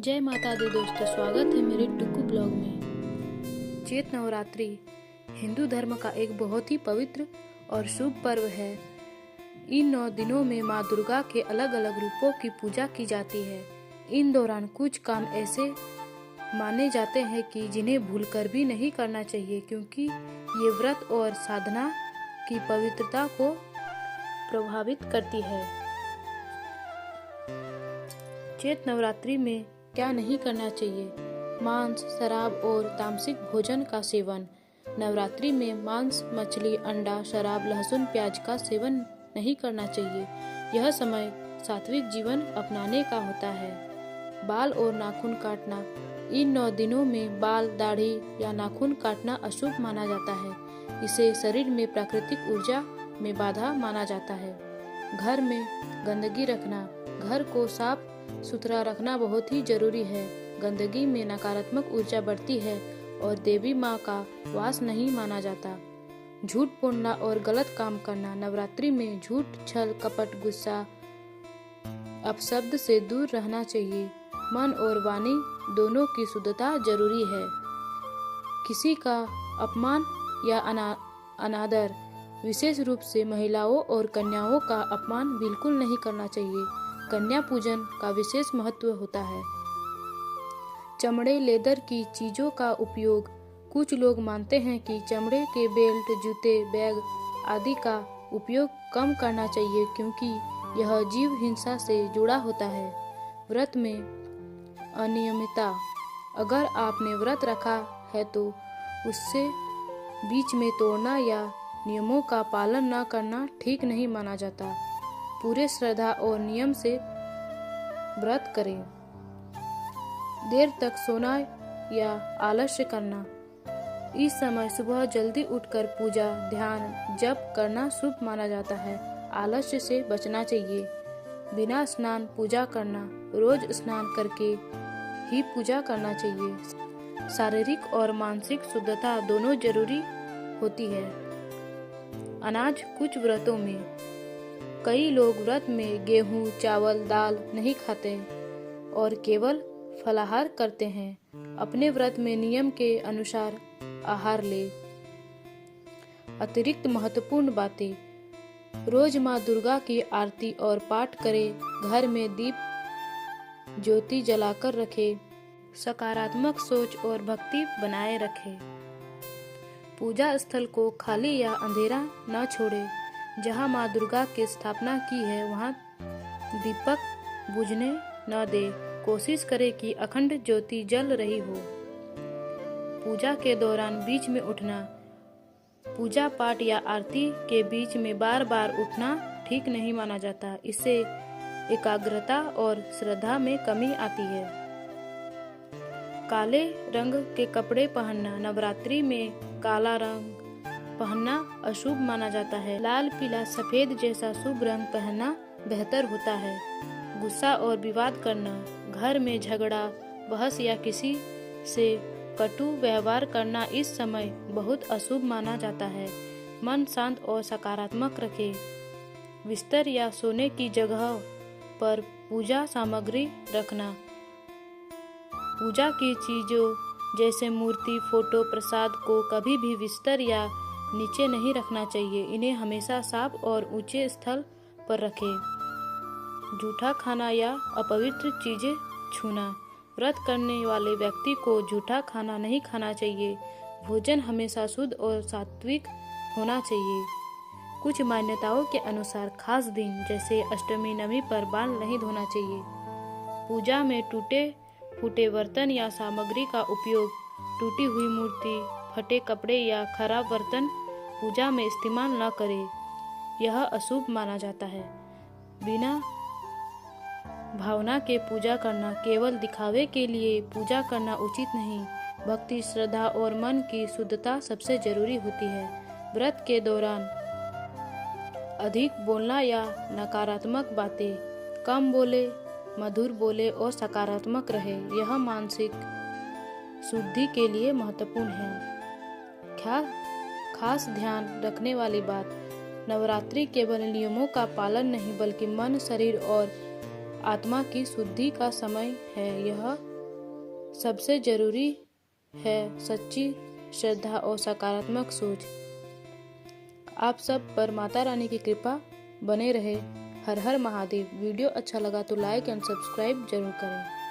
जय माता दी दोस्तों, स्वागत है मेरे टुकू ब्लॉग में। चैत नवरात्रि हिंदू धर्म का एक बहुत ही पवित्र और शुभ पर्व है। इन 9 दिनों में माँ दुर्गा के अलग अलग रूपों की पूजा की जाती है। इन दौरान कुछ काम ऐसे माने जाते हैं कि जिन्हें भूलकर भी नहीं करना चाहिए, क्योंकि ये व्रत और साधना की पवित्रता को प्रभावित करती है। चैत नवरात्रि में क्या नहीं करना चाहिए? मांस, शराब और तामसिक भोजन का सेवन। नवरात्रि में मांस, मछली, अंडा, शराब, लहसुन, प्याज का सेवन नहीं करना चाहिए। यह समय सात्विक जीवन अपनाने का होता है। बाल और नाखून काटना। इन 9 दिनों में बाल, दाढ़ी या नाखून काटना अशुभ माना जाता है। इसे शरीर में प्राकृतिक ऊर्जा में बाधा माना जाता है। घर में गंदगी रखना। घर को साफ सुथरा रखना बहुत ही जरूरी है। गंदगी में नकारात्मक ऊर्जा बढ़ती है और देवी माँ का वास नहीं माना जाता। झूठ बोलना और गलत काम करना। नवरात्रि में झूठ, छल, कपट, गुस्सा, अपशब्द से दूर रहना चाहिए। मन और वाणी दोनों की शुद्धता जरूरी है। किसी का अपमान या अनादर, विशेष रूप से महिलाओं और कन्याओं का अपमान बिल्कुल नहीं करना चाहिए। कन्या पूजन का विशेष महत्व होता है। चमड़े, लेदर की चीजों का उपयोग। कुछ लोग मानते हैं कि चमड़े के बेल्ट, जूते, बैग आदि का उपयोग कम करना चाहिए, क्योंकि यह जीव हिंसा से जुड़ा होता है। व्रत में अनियमितता। अगर आपने व्रत रखा है तो उससे बीच में तोड़ना या नियमों का पालन न करना ठीक नहीं माना जाता। पूरे श्रद्धा और नियम से व्रत करें। देर तक सोना या आलस्य करना। इस समय सुबह जल्दी उठकर पूजा, ध्यान, जप करना शुभ माना जाता है। आलस्य से बचना चाहिए। बिना स्नान पूजा करना। रोज स्नान करके ही पूजा करना चाहिए। शारीरिक और मानसिक शुद्धता दोनों जरूरी होती है। अनाज। कुछ व्रतों में कई लोग व्रत में गेहूं, चावल, दाल नहीं खाते और केवल फलाहार करते हैं। अपने व्रत में नियम के अनुसार आहार ले। अतिरिक्त महत्वपूर्ण बातें। रोज माँ दुर्गा की आरती और पाठ करें। घर में दीप ज्योति जलाकर रखें। सकारात्मक सोच और भक्ति बनाए रखें। पूजा स्थल को खाली या अंधेरा न छोड़े। जहाँ माँ दुर्गा की स्थापना की है वहाँ दीपक बुझने न दे। कोशिश करें कि अखंड ज्योति जल रही हो। पूजा के दौरान बीच में उठना। पूजा पाठ या आरती के बीच में बार बार उठना ठीक नहीं माना जाता। इससे एकाग्रता और श्रद्धा में कमी आती है। काले रंग के कपड़े पहनना। नवरात्रि में काला रंग पहनना अशुभ माना जाता है। लाल, पीला, सफेद जैसा शुभ रंग पहनना बेहतर होता है। गुस्सा और विवाद करना। घर में झगड़ा, बहस या किसी से कटु व्यवहार करना इस समय बहुत अशुभ माना जाता है। मन शांत और सकारात्मक रखें। बिस्तर या सोने की जगह पर पूजा सामग्री रखना। पूजा की चीजों जैसे मूर्ति, फोटो, प्रसाद को कभी भी बिस्तर या नीचे नहीं रखना चाहिए। इन्हें हमेशा साफ और ऊंचे स्थल पर रखें। जूठा खाना या अपवित्र चीजें छूना। व्रत करने वाले व्यक्ति को जूठा खाना नहीं खाना चाहिए। भोजन हमेशा शुद्ध और सात्विक होना चाहिए। कुछ मान्यताओं के अनुसार खास दिन जैसे अष्टमी, नवमी पर बाल नहीं धोना चाहिए। पूजा में टूटे फूटे बर्तन या सामग्री का उपयोग। टूटी हुई मूर्ति, फटे कपड़े या खराब बर्तन पूजा में इस्तेमाल न करें। यह अशुभ माना जाता है। बिना भावना के पूजा करना। केवल दिखावे के लिए पूजा करना उचित नहीं। भक्ति, श्रद्धा और मन की शुद्धता सबसे जरूरी होती है। व्रत के दौरान अधिक बोलना या नकारात्मक बातें कम बोले, मधुर बोले और सकारात्मक रहे। यह मानसिक शुद्धि के लिए महत्वपूर्ण है। खास ध्यान रखने वाली बात। नवरात्रि केवल नियमों का पालन नहीं बल्कि मन, शरीर और आत्मा की शुद्धि का समय है। यह सबसे जरूरी है सच्ची श्रद्धा और सकारात्मक सोच। आप सब पर माता रानी की कृपा बने रहे। हर हर महादेव। वीडियो अच्छा लगा तो लाइक एंड सब्सक्राइब जरूर करें।